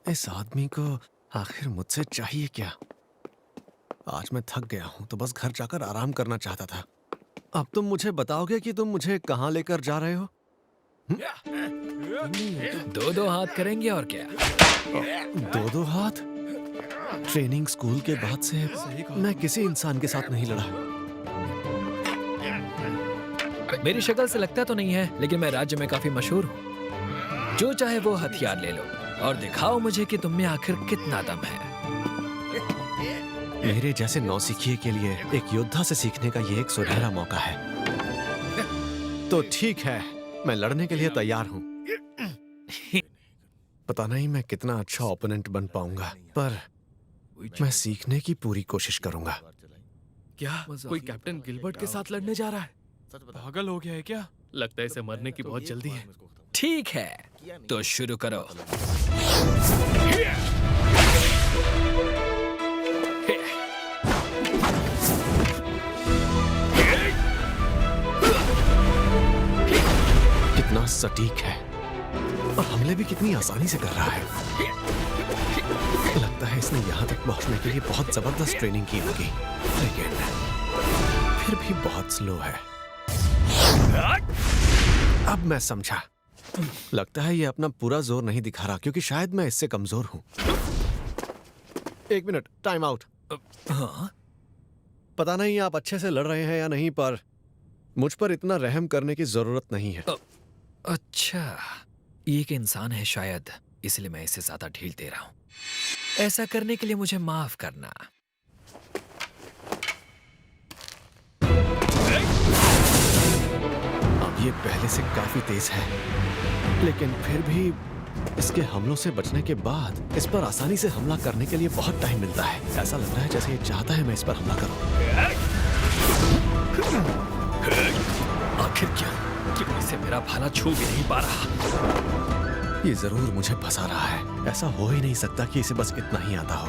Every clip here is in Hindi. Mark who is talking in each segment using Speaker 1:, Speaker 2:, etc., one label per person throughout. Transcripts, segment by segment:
Speaker 1: इस आदमी को आखिर मुझसे चाहिए क्या? आज मैं थक गया हूँ तो बस घर जाकर आराम करना चाहता था। अब तुम मुझे बताओगे कि तुम मुझे कहाँ लेकर जा रहे हो?
Speaker 2: दो दो हाथ करेंगे और क्या।
Speaker 1: दो दो हाथ? ट्रेनिंग स्कूल के बाद से मैं किसी इंसान के साथ नहीं लड़ा।
Speaker 2: मेरी शक्ल से लगता तो नहीं है, लेकिन मैं राज्य में काफी मशहूर हूँ। जो चाहे वो हथियार ले लो और दिखाओ मुझे कि तुम में आखिर कितना दम है।
Speaker 1: मेरे जैसे नौसिखिए के लिए एक योद्धा से सीखने का ये एक सुनहरा मौका है। तो ठीक है, मैं लड़ने के लिए तैयार हूँ। पता नहीं मैं कितना अच्छा ओपोनेंट बन पाऊंगा, पर मैं सीखने की पूरी कोशिश करूंगा।
Speaker 3: क्या कोई कैप्टन गिलबर्ट के साथ लड़ने जा रहा है? पागल हो गया है क्या? लगता है इसे मरने की बहुत जल्दी है।
Speaker 2: ठीक है, तो शुरू करो।
Speaker 1: कितना सटीक है और हमले भी कितनी आसानी से कर रहा है। लगता है इसने यहाँ तक पहुँचने के लिए बहुत जबरदस्त ट्रेनिंग की होगी, लेकिन फिर भी बहुत स्लो है। अब मैं समझा। लगता है ये अपना पूरा जोर नहीं दिखा रहा क्योंकि शायद मैं इससे कमजोर हूँ। एक मिनट, टाइम आउट।
Speaker 2: हाँ?
Speaker 1: पता नहीं आप अच्छे से लड़ रहे हैं या नहीं, पर मुझ पर इतना रहम करने की जरूरत नहीं है।
Speaker 2: अच्छा, ये एक इंसान है शायद, इसलिए मैं इसे ज्यादा ढील दे रहा हूँ। ऐसा करने के लिए मुझे माफ करना।
Speaker 1: अब ये पहले से काफी तेज है, लेकिन फिर भी इसके हमलों से बचने के बाद इस पर आसानी से हमला करने के लिए बहुत टाइम मिलता है। ऐसा लग रहा है जैसे ये चाहता है मैं इस पर हमला करूं।
Speaker 2: आखिर क्यों इसे मेरा भाला छू भी नहीं पा रहा?
Speaker 1: ये जरूर मुझे फंसा रहा है। ऐसा हो ही नहीं सकता कि इसे बस इतना ही आता हो।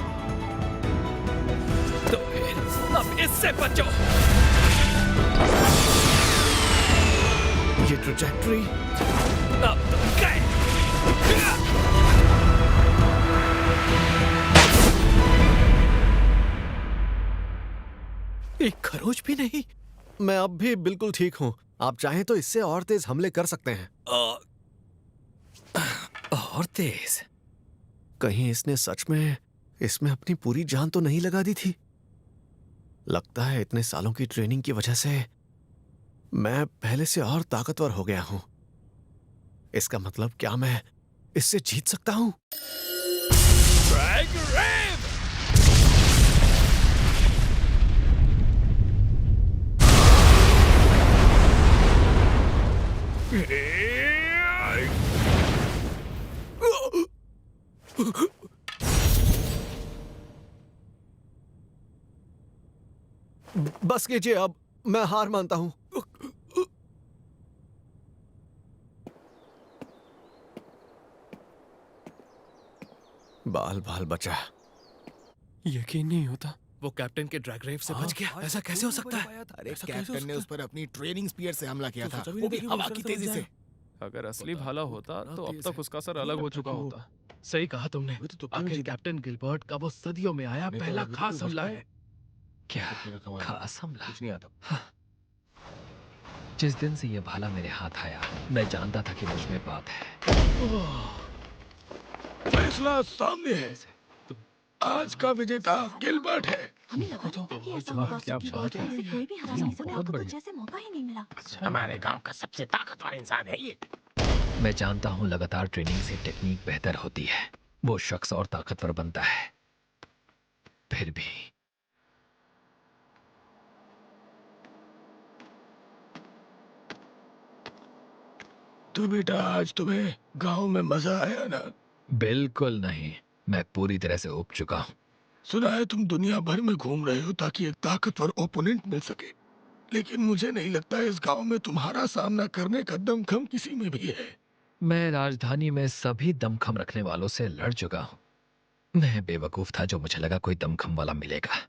Speaker 2: तो फिर अब इससे बचो।
Speaker 1: ये ट्रैजेक्टरी
Speaker 2: अब तुम गए। एक खरोच भी नहीं।
Speaker 1: मैं अब भी बिल्कुल ठीक हूँ। आप चाहें तो इससे और तेज हमले कर सकते हैं।
Speaker 2: और तेज?
Speaker 1: कहीं इसने सच में इसमें अपनी पूरी जान तो नहीं लगा दी थी? लगता है इतने सालों की ट्रेनिंग की वजह से मैं पहले से और ताकतवर हो गया हूं। इसका मतलब क्या मैं इससे जीत सकता हूं? बस कीजिए, अब मैं हार मानता हूं। बाल बाल बचा।
Speaker 3: यकीन नहीं होता वो कैप्टन के ड्रैग रेव से बच गया। ऐसा कैसे हो सकता है?
Speaker 4: अरे
Speaker 3: ऐसा कैसे हो
Speaker 4: कैप्टन ने
Speaker 3: सकता
Speaker 4: उस पर अपनी ट्रेनिंग स्पीयर से हमला किया
Speaker 3: तो
Speaker 4: था,
Speaker 3: सोचा भी
Speaker 4: वो
Speaker 3: नहीं
Speaker 4: भी
Speaker 3: था कि
Speaker 4: हवा
Speaker 3: वो
Speaker 4: की
Speaker 3: सर
Speaker 4: तेजी
Speaker 3: समझ
Speaker 4: से।
Speaker 3: है। अगर असली भाला होता तो अब तक उसका सर अलग हो चुका होता। सही कहा तुमने। आखिर कैप्टन गिलबर्ट का वो सदियों में आया पहला खास हमला है।
Speaker 2: क्या खास हमला?
Speaker 4: कुछ नहीं आता।
Speaker 2: हाँ। जिस दिन से ये भाला मेरे हाथ आया, मैं जानता था कि मुझ में बात है।
Speaker 4: फैसला सामने है। आज का विजेता गिलबर्ट है।
Speaker 5: हमें लगा नहीं था कि ऐसा होगा। इसे कोई भी हरा नहीं सका। आपको तो जैसे मौका ही नहीं मिला।
Speaker 4: हमारे गांव का सबसे ताकतवर इंसान है ये।
Speaker 2: मैं जानता हूँ लगातार ट्रेनिंग से टेक्निक बेहतर होती है, वो शख्स और ताकतवर बनता है। फिर भी
Speaker 4: तो बेटा आज तुम्हें गांव में मजा आया ना?
Speaker 2: बिल्कुल नहीं। मैं पूरी तरह से ऊब चुका हूँ।
Speaker 4: सुना है तुम दुनिया भर में घूम रहे हो ताकि एक ताकतवर ओपोनेंट मिल सके, लेकिन मुझे नहीं लगता इस गांव में तुम्हारा सामना करने का दमखम किसी में भी है।
Speaker 2: मैं राजधानी में सभी दमखम रखने वालों से लड़ चुका हूँ। मैं बेवकूफ था जो मुझे लगा कोई दमखम वाला मिलेगा।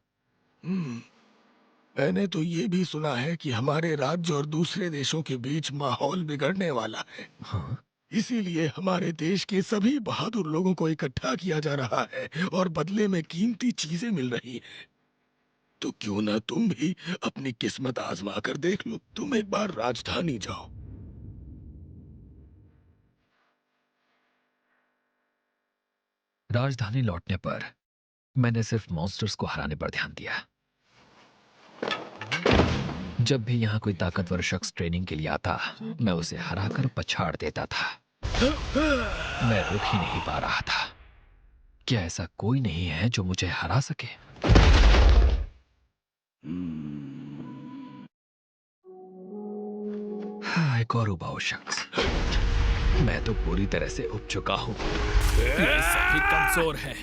Speaker 4: मैंने तो ये भी सुना है कि हमारे राज्य और दूसरे देशों के बीच माहौल बिगड़ने वाला है।
Speaker 2: हाँ?
Speaker 4: इसीलिए हमारे देश के सभी बहादुर लोगों को इकट्ठा किया जा रहा है और बदले में कीमती चीजें मिल रही हैं। तो क्यों ना तुम भी अपनी किस्मत आजमा कर देख लो। तुम एक बार राजधानी जाओ।
Speaker 2: राजधानी लौटने पर मैंने सिर्फ मॉन्स्टर्स को हराने पर ध्यान दिया। जब भी यहाँ कोई ताकतवर शख्स ट्रेनिंग के लिए आता, मैं उसे हराकर पछाड़ देता था। मैं रुक ही नहीं पा रहा था। क्या ऐसा कोई नहीं है जो मुझे हरा सके? हाँ, एक और उबाऊ शख्स। मैं तो पूरी तरह से उब चुका हूं। ये सभी कमजोर हैं,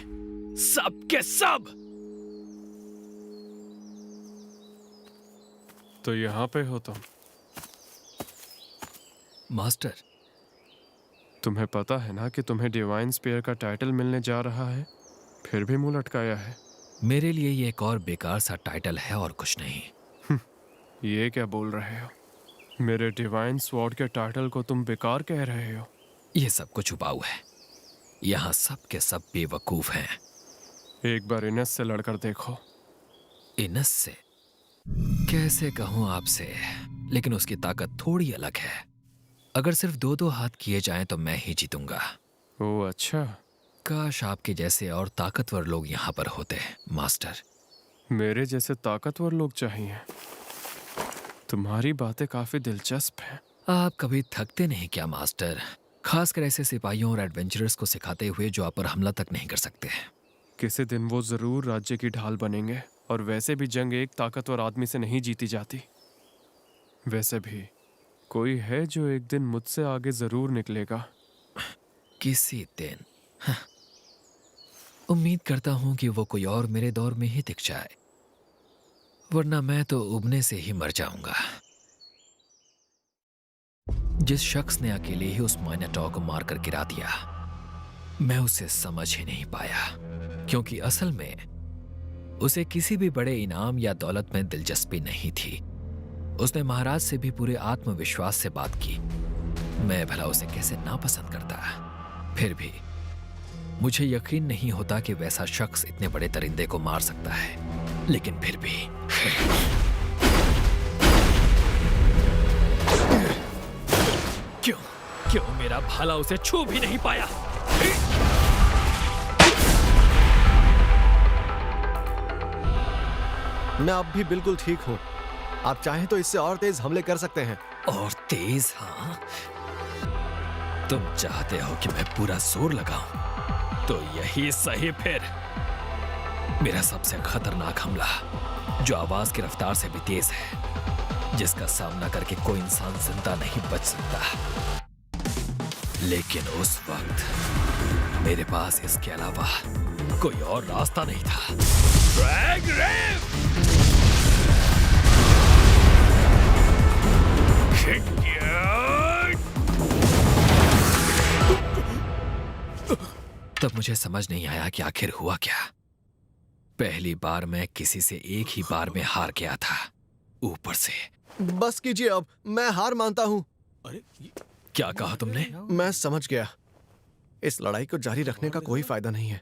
Speaker 2: सब के सब।
Speaker 3: तो यहाँ पे हो तुम?
Speaker 2: मास्टर,
Speaker 3: तुम्हें पता है ना कि तुम्हें डिवाइन स्पीयर का टाइटल मिलने जा रहा है, फिर भी मुंह लटकाया है।
Speaker 2: मेरे लिए ये एक और बेकार सा टाइटल है और कुछ नहीं।
Speaker 3: ये क्या बोल रहे हो? मेरे डिवाइन स्वॉर्ड के टाइटल को तुम बेकार कह रहे हो?
Speaker 2: ये सब कुछ उबाऊ है। यहाँ सब के सब बेवकूफ हैं।
Speaker 3: एक बार इनस से लड़कर देखो।
Speaker 2: इनस से? कैसे कहूँ आपसे, लेकिन उसकी ताकत थोड़ी अलग है। अगर सिर्फ 2-2 हाथ किए जाएं तो मैं ही जीतूंगा।
Speaker 3: ओह अच्छा।
Speaker 2: काश आपके जैसे और ताकतवर लोग यहाँ पर होते, मास्टर।
Speaker 3: मेरे जैसे ताकतवर लोग चाहिए। तुम्हारी बातें काफी दिलचस्प हैं।
Speaker 2: आप कभी थकते नहीं क्या मास्टर? खासकर ऐसे सिपाहियों और एडवेंचरर्स को सिखाते हुए जो आप पर हमला तक नहीं कर सकते।
Speaker 3: किसी दिन वो जरूर राज्य की ढाल बनेंगे, और वैसे भी जंग एक ताकतवर आदमी से नहीं जीती जाती। वैसे भी कोई है जो एक दिन मुझसे आगे जरूर निकलेगा।
Speaker 2: किसी दिन। हाँ। उम्मीद करता हूं कि वो कोई और मेरे दौर में ही दिख जाए, वरना मैं तो उबने से ही मर जाऊंगा। जिस शख्स ने अकेले ही उस माइनाटॉर को मारकर गिरा दिया, मैं उसे समझ ही नहीं पाया, क्योंकि असल में उसे किसी भी बड़े इनाम या दौलत में दिलचस्पी नहीं थी। उसने महाराज से भी पूरे आत्मविश्वास से बात की। मैं भला उसे कैसे नापसंद करता। फिर भी मुझे यकीन नहीं होता कि वैसा शख्स इतने बड़े दरिंदे को मार सकता है, लेकिन फिर भी क्यों मेरा भाला उसे छू भी नहीं पाया?
Speaker 1: मैं अब भी बिल्कुल ठीक हूँ। आप चाहें तो इससे और तेज हमले कर सकते हैं।
Speaker 2: और तेज? हाँ, तुम चाहते हो कि मैं पूरा जोर लगाऊं, तो यही सही फिर। मेरा सबसे खतरनाक हमला, जो आवाज की रफ्तार से भी तेज है, जिसका सामना करके कोई इंसान जिंदा नहीं बच सकता। लेकिन उस वक्त मेरे पास इसके अलावा कोई और रास्ता नहीं था। ड्रैग रेव! तब मुझे समझ नहीं आया कि आखिर हुआ क्या। पहली बार मैं किसी से एक ही बार में हार गया था, ऊपर से।
Speaker 1: बस कीजिए, अब मैं हार मानता हूँ।
Speaker 2: क्या कहा तुमने?
Speaker 1: मैं समझ गया। इस लड़ाई को जारी रखने का कोई फायदा नहीं है।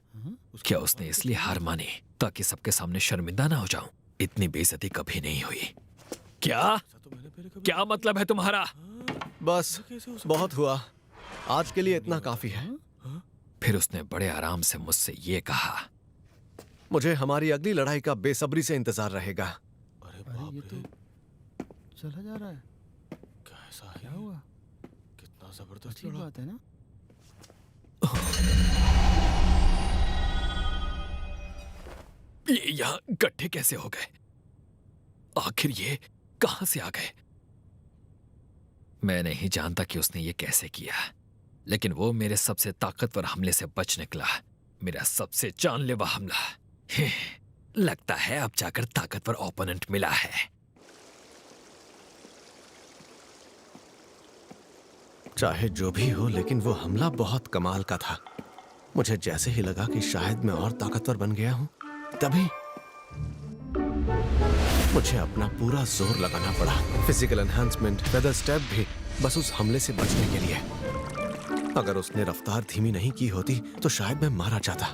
Speaker 2: क्या उसने इसलिए हार मानी ताकि सबके सामने शर्मिंदा ना हो जाऊं? इतनी बेइज्जती कभी नहीं हुई। क्या मतलब है तुम्हारा?
Speaker 1: बस बहुत हुआ, आज के लिए इतना काफी है।
Speaker 2: फिर उसने बड़े आराम से मुझसे ये कहा,
Speaker 1: मुझे हमारी अगली लड़ाई का बेसब्री से इंतजार रहेगा।
Speaker 6: अरे ये तो चला जा रहा है।
Speaker 3: कैसा
Speaker 6: क्या हुआ?
Speaker 3: कितना जबरदस्त
Speaker 6: अच्छी बात है ना?
Speaker 2: ये यहाँ गड्ढे कैसे हो गए? आखिर ये कहां से आ गए? मैं नहीं जानता कि उसने ये कैसे किया, लेकिन वो मेरे सबसे ताकतवर हमले से बच निकला। मेरा सबसे जानलेवा हमला। लगता है अब जाकर ताकतवर ओपोनेंट मिला है।
Speaker 1: चाहे जो भी हो, लेकिन वो हमला बहुत कमाल का था। मुझे जैसे ही लगा कि शायद मैं और ताकतवर बन गया हूं, तभी मुझे अपना पूरा जोर लगाना पड़ा। फिजिकल एनहांसमेंट, फेदर स्टेप भी, बस उस हमले से बचने के लिए। अगर उसने रफ्तार धीमी नहीं की होती तो शायद मैं मारा जाता।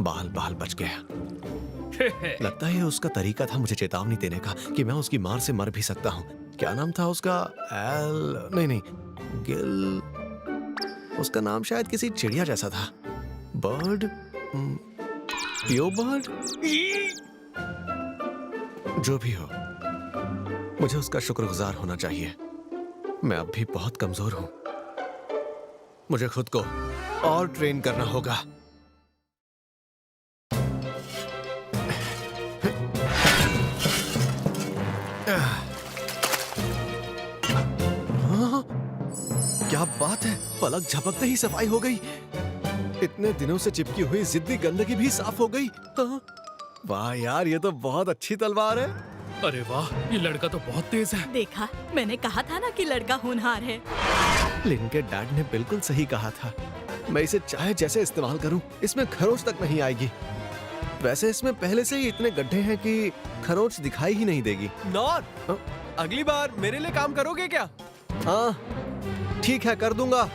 Speaker 1: बाल बाल बच गया। लगता है ये उसका तरीका था मुझे चेतावनी देने का कि मैं उसकी मार से मर भी सकता हूँ। क्या नाम था उसका? नहीं, गिल। उसका नाम शायद किसी चिड़िया जैसा था। बर्ड, पियो बर्ड, जो भी हो, मुझे उसका शुक्रगुजार होना चाहिए। मैं अब भी बहुत कमजोर हूं। मुझे खुद को और ट्रेन करना होगा। क्या बात है, पलक झपकते ही सफाई हो गई। इतने दिनों से चिपकी हुई जिद्दी गंदगी भी साफ हो गई। हाँ। वाह यार, ये तो बहुत अच्छी तलवार है।
Speaker 2: अरे वाह, ये लड़का तो बहुत तेज है।
Speaker 5: देखा, मैंने कहा था ना कि लड़का होनहार है।
Speaker 1: लिन के डैड ने बिल्कुल सही कहा था। मैं इसे चाहे जैसे इस्तेमाल करूं, इसमें खरोंच तक नहीं आएगी। वैसे इसमें पहले से ही इतने गड्ढे हैं कि खरोंच दिखाई ही नहीं देगी।
Speaker 3: नॉन, अगली बार मेरे लिए काम करोगे क्या?
Speaker 1: हाँ ठीक है, कर दूंगा।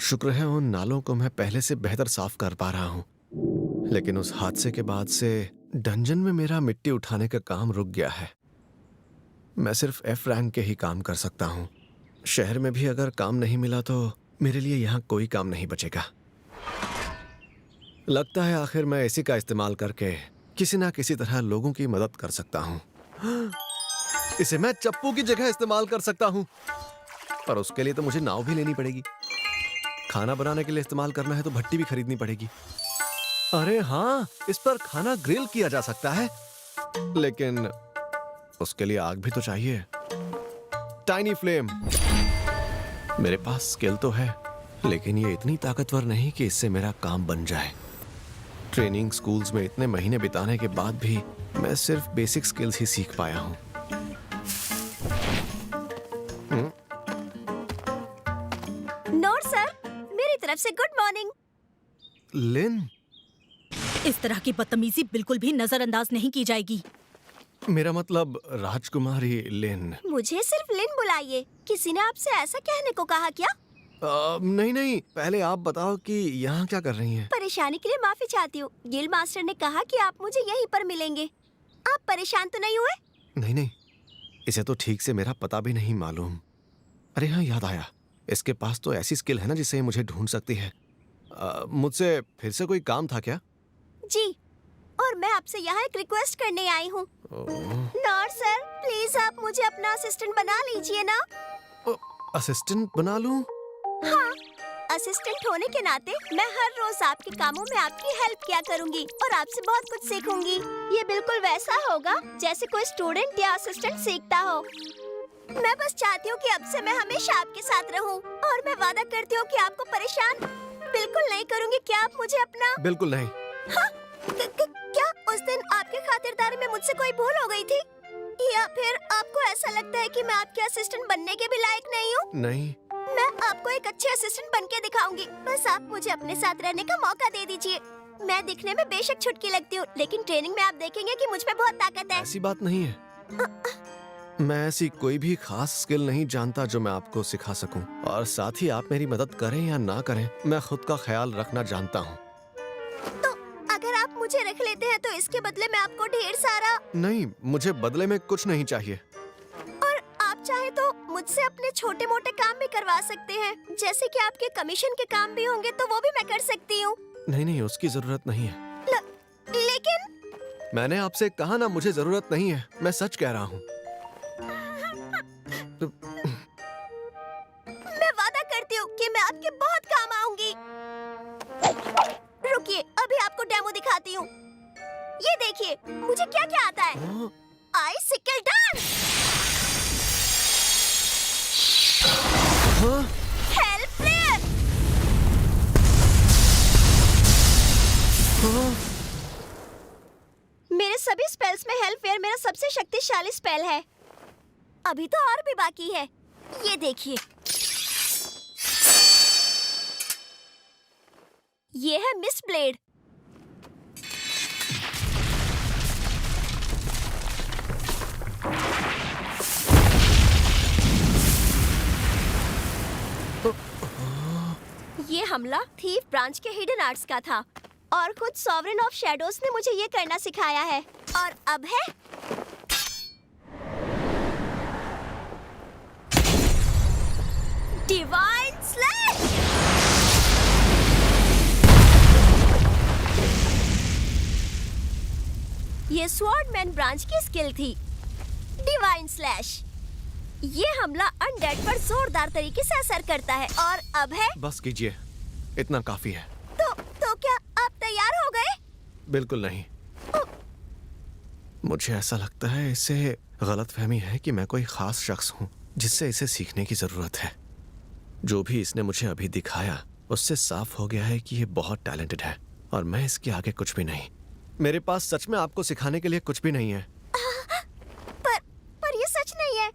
Speaker 1: शुक्र है उन नालों को मैं पहले से बेहतर साफ कर पा रहा हूं। लेकिन उस हादसे के बाद से डंजन में मेरा मिट्टी उठाने का काम रुक गया है। मैं सिर्फ एफ रैंक के ही काम कर सकता हूं। शहर में भी अगर काम नहीं मिला तो मेरे लिए यहाँ कोई काम नहीं बचेगा। लगता है आखिर मैं इसी का इस्तेमाल करके किसी ना किसी तरह लोगों की मदद कर सकता हूँ। इसे मैं चप्पू की जगह इस्तेमाल कर सकता हूँ, पर उसके लिए तो मुझे नाव भी लेनी पड़ेगी। खाना बनाने के लिए इस्तेमाल करना है तो भट्टी भी खरीदनी पड़ेगी। अरे हाँ, इस पर खाना ग्रिल किया जा सकता है, लेकिन उसके लिए आग भी तो चाहिए। Tiny flame. मेरे पास स्किल तो है, लेकिन ये इतनी ताकतवर नहीं कि इससे मेरा काम बन जाए। ट्रेनिंग स्कूल्स में इतने महीने बिताने के बाद भी मैं सिर्फ बेसिक स्किल्स ही सीख पाया हूँ।
Speaker 5: नोट सर, मेरी तरफ से गुड मॉर्निंग।
Speaker 1: लिन,
Speaker 5: इस तरह की बदतमीजी बिल्कुल भी नजरअंदाज नहीं की जाएगी।
Speaker 1: मेरा मतलब राजकुमारी लिन।
Speaker 5: मुझे सिर्फ लिन बुलाइए। किसी ने आपसे ऐसा कहने को कहा क्या?
Speaker 1: नहीं, पहले आप बताओ कि यहाँ क्या कर रही हैं?
Speaker 5: परेशानी के लिए माफी चाहती हूँ। गिल मास्टर ने कहा कि आप मुझे यहीं पर मिलेंगे। आप परेशान तो नहीं हुए?
Speaker 1: नहीं, इसे तो ठीक से मेरा पता भी नहीं मालूम। अरे हाँ, याद आया, इसके पास तो ऐसी स्किल है ना जिससे ये मुझे ढूंढ सकती है। मुझसे फिर से कोई काम था क्या?
Speaker 5: जी, और मैं आपसे यहाँ एक रिक्वेस्ट करने आई हूँ। नॉट सर, प्लीज आप मुझे अपना असिस्टेंट बना लीजिए ना।
Speaker 1: असिस्टेंट बना लूं?
Speaker 5: हाँ, असिस्टेंट होने के नाते मैं हर रोज आपके कामों में आपकी हेल्प किया करूंगी और आपसे बहुत कुछ सीखूंगी। ये बिल्कुल वैसा होगा जैसे कोई स्टूडेंट या असिस्टेंट सीखता हो। मैं बस चाहती हूँ कि अब से मैं हमेशा आपके साथ रहूँ, और मैं वादा करती हूँ कि आपको परेशान बिल्कुल नहीं करूँगी। क्या आप मुझे अपना?
Speaker 1: बिल्कुल नहीं।
Speaker 5: हाँ? क्या उस दिन आपकी खातिरदारी में मुझसे कोई भूल हो गई थी, या फिर आपको ऐसा लगता है कि मैं आपके असिस्टेंट बनने के भी लायक नहीं हूँ?
Speaker 1: नहीं,
Speaker 5: मैं आपको एक अच्छे असिस्टेंट बनके दिखाऊंगी। बस आप मुझे अपने साथ रहने का मौका दे दीजिए। मैं दिखने में बेशक छुटकी लगती हूँ, लेकिन ट्रेनिंग में आप देखेंगे कि मुझ में बहुत ताकत है।
Speaker 1: ऐसी बात नहीं है। मैं ऐसी कोई भी खास स्किल नहीं जानता जो मैं आपको सिखा सकूं, और साथ ही आप मेरी मदद करें या ना करें, मैं खुद का ख्याल रखना जानता हूँ।
Speaker 5: तो अगर आप मुझे रख लेते हैं तो इसके बदले में आपको ढेर सारा।
Speaker 1: नहीं, मुझे बदले में कुछ नहीं चाहिए।
Speaker 5: और आप चाहे तो मुझसे अपने छोटे मोटे काम भी करवा सकते हैं, जैसे कि आपके कमीशन के काम भी होंगे तो वो भी मैं कर सकती हूँ।
Speaker 1: नहीं, उसकी जरूरत नहीं है।
Speaker 5: लेकिन
Speaker 1: मैंने आपसे कहा ना, मुझे जरूरत नहीं है। मैं सच कह रहा हूँ।
Speaker 5: मैं वादा करती हूँ कि मैं आपके बहुत काम आऊंगी। रुकिए, अभी आपको डेमो दिखाती हूँ। ये देखिए मुझे क्या क्या आता है। आइसिकल डांस, हेल्प फ्लेयर, मेरे सभी स्पेल्स में हेल्प फेयर मेरा सबसे शक्तिशाली स्पेल है। अभी तो और भी बाकी है। ये देखिए, ये है मिस ब्लेड। हमला थीफ ब्रांच के हिडन आर्ट्स का था और खुद सॉवरेन ऑफ शैडोज ने मुझे ये करना सिखाया है। और अब है डिवाइन स्लैश। ये स्वॉर्डमैन ब्रांच की स्किल थी, डिवाइन स्लैश। ये हमला अनडेड पर जोरदार तरीके से असर करता है। और अब है
Speaker 1: बस कीजिए, इतना काफी है।
Speaker 5: तो क्या आप तैयार हो गए?
Speaker 1: बिल्कुल नहीं। मुझे ऐसा लगता है इससे गलतफहमी है कि मैं कोई खास शख्स हूँ जिससे इसे सीखने की जरूरत है। जो भी इसने मुझे अभी दिखाया उससे साफ हो गया है कि ये बहुत टैलेंटेड है और मैं इसके आगे कुछ भी नहीं। मेरे पास सच में आपको सिखाने के लिए कुछ भी नहीं है।
Speaker 5: पर ये सच नहीं है।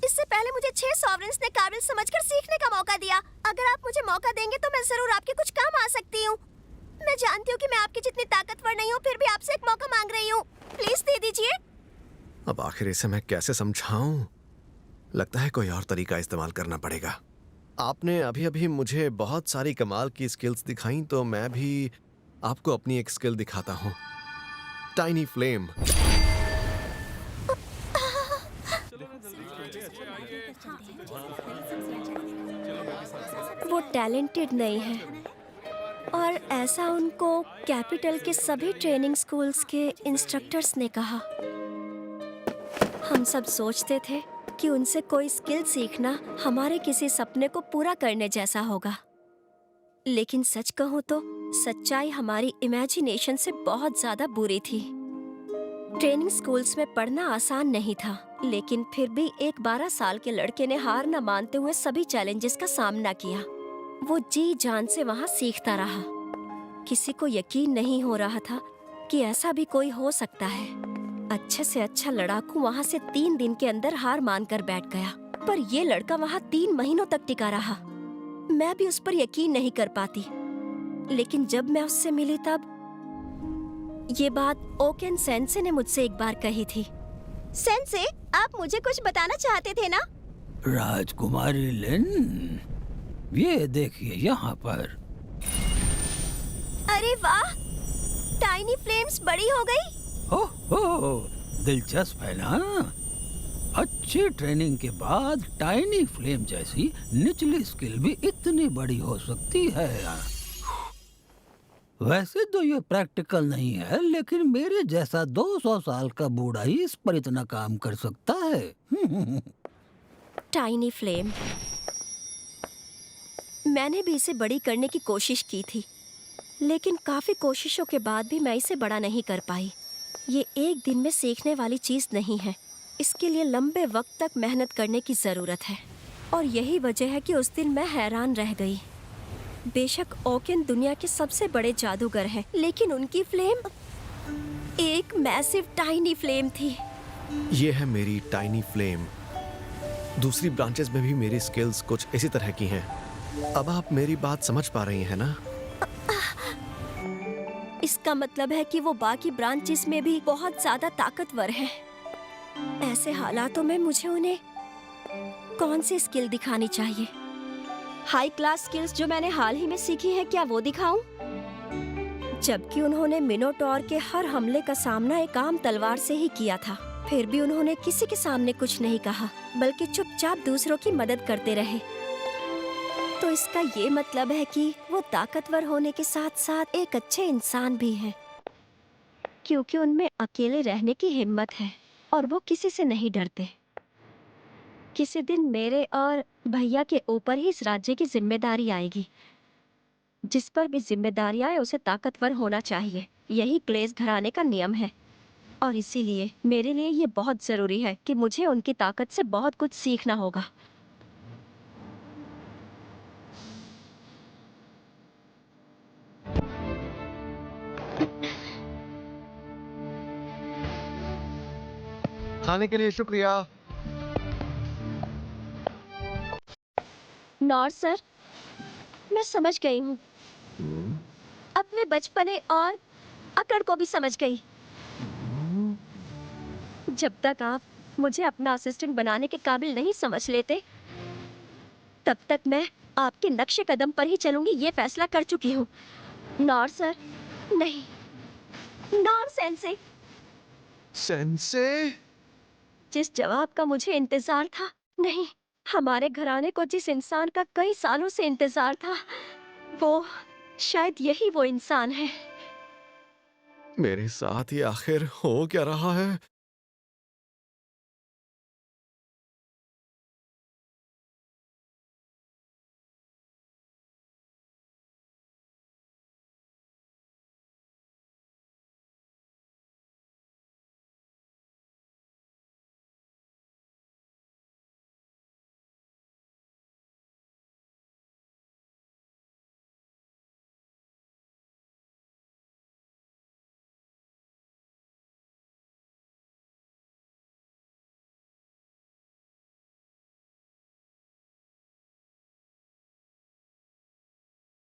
Speaker 5: इससे पहले मुझे 6 सॉवरेन्स ने काबिल समझकर सीखने का मौका दिया। अगर आप मुझे मौका देंगे तो मैं जरूर आपके कुछ काम आ सकती हूँ। मैं जानती हूँ कि मैं आपकी जितनी ताकतवर नहीं हूँ, फिर भी आपसे एक मौका मांग रही हूँ। प्लीज दे दीजिए।
Speaker 1: अब आखिर इसे मैं कैसे समझाऊं? लगता है कोई और तरीका इस्तेमाल करना पड़ेगा। आपने अभी अभी मुझे बहुत सारी कमाल की स्किल्स दिखाई, तो मैं भी आपको अपनी एक स्किल दिखाता हूँ, टाइनी फ्लेम।
Speaker 5: वो टैलेंटेड नहीं है और ऐसा उनको कैपिटल के सभी ट्रेनिंग स्कूल्स के इंस्ट्रक्टर्स ने कहा। हम सब सोचते थे कि उनसे कोई स्किल सीखना हमारे किसी सपने को पूरा करने जैसा होगा, लेकिन सच कहूँ तो सच्चाई हमारी इमेजिनेशन से बहुत ज्यादा बुरी थी। ट्रेनिंग स्कूल्स में पढ़ना आसान नहीं था, लेकिन फिर भी एक 12 साल के लड़के ने हार न मानते हुए सभी चैलेंजेस का सामना किया। वो जी जान से वहाँ सीखता रहा। किसी को यकीन नहीं हो रहा था कि ऐसा भी कोई हो सकता है। अच्छे से अच्छा लड़ाकू वहाँ से 3 दिन के अंदर हार मानकर बैठ गया, पर ये लड़का वहाँ 3 महीनों तक टिका रहा। मैं भी उस पर यकीन नहीं कर पाती, लेकिन जब मैं उससे मिली तब ये बात ओकेन सेंसे ने मुझसे एक बार कही थी। सेंसे, आप मुझे कुछ बताना चाहते थे ना?
Speaker 7: राजकुमारी लिन, ये देखिए यहाँ पर।
Speaker 5: अरे वाह, टाइनी फ्लेम्स बड़ी हो गई।
Speaker 7: हो, दिलचस्प है ना? अच्छी ट्रेनिंग के बाद टाइनी फ्लेम जैसी निचली स्किल भी इतनी बड़ी हो सकती है। वैसे तो ये प्रैक्टिकल नहीं है, लेकिन मेरे जैसा 200 साल का बूढ़ा ही इस पर इतना काम कर सकता है।
Speaker 5: Tiny flame. मैंने भी इसे बड़ी करने की कोशिश की थी, लेकिन काफी कोशिशों के बाद भी मैं इसे बड़ा नहीं कर पाई। ये एक दिन में सीखने वाली चीज नहीं है, इसके लिए लंबे वक्त तक मेहनत करने की जरूरत है। और यही वजह है कि उस दिन मैं हैरान रह गई। बेशक ओकेन दुनिया के सबसे बड़े जादूगर हैं, लेकिन उनकी फ्लेम एक मैसिव टाइनी फ्लेम थी।
Speaker 1: ये है मेरी टाइनी फ्लेम। दूसरी ब्रांचेस में भी मेरी स्किल्स कुछ इसी तरह की हैं। अब आप मेरी बात समझ पा रही हैं ना?
Speaker 5: इसका मतलब है कि वो बाकी ब्रांचेस में भी बहुत ज्यादा ताकतवर हैं। ऐसे हालातों में मुझे उन्हें कौन सी स्किल दिखानी चाहिए? हाई क्लास स्किल्स जो मैंने हाल ही में सीखी है, क्या वो दिखाऊं? जबकि उन्होंने मिनोटॉर के हर हमले का सामना एक आम तलवार से ही किया था, फिर भी उन्होंने किसी के सामने कुछ नहीं कहा, बल्कि चुपचाप दूसरों की मदद करते रहे। तो इसका ये मतलब है कि वो ताकतवर होने के साथ साथ एक अच्छे इंसान भी हैं, क्योंकि उनमें अकेले रहने की हिम्मत है और वो किसी से नहीं डरते। किसी दिन मेरे और भैया के ऊपर ही इस राज्य की जिम्मेदारी आएगी। जिस पर भी जिम्मेदारी आए उसे ताकतवर होना चाहिए। यही क्लेस घराने का नियम है और इसीलिए मेरे लिए ये बहुत जरूरी है कि मुझे उनकी ताकत से बहुत कुछ सीखना होगा।
Speaker 1: खाने के लिए शुक्रिया।
Speaker 5: नॉर सर, मैं समझ गई हूँ। अपने बचपने और अकड़ को भी समझ गई। जब तक आप मुझे अपना असिस्टेंट बनाने के काबिल नहीं समझ लेते, तब तक मैं आपके नक्शे कदम पर ही चलूंगी, ये फैसला कर चुकी हूँ। नॉर सर, नहीं, नॉर सेंसे।
Speaker 1: सेंसे?
Speaker 5: जिस जवाब का मुझे इंतजार था, नहीं, हमारे घराने को जिस इंसान का कई सालों से इंतजार था, वो शायद यही वो इंसान है।
Speaker 1: मेरे साथ ये आखिर हो क्या रहा है?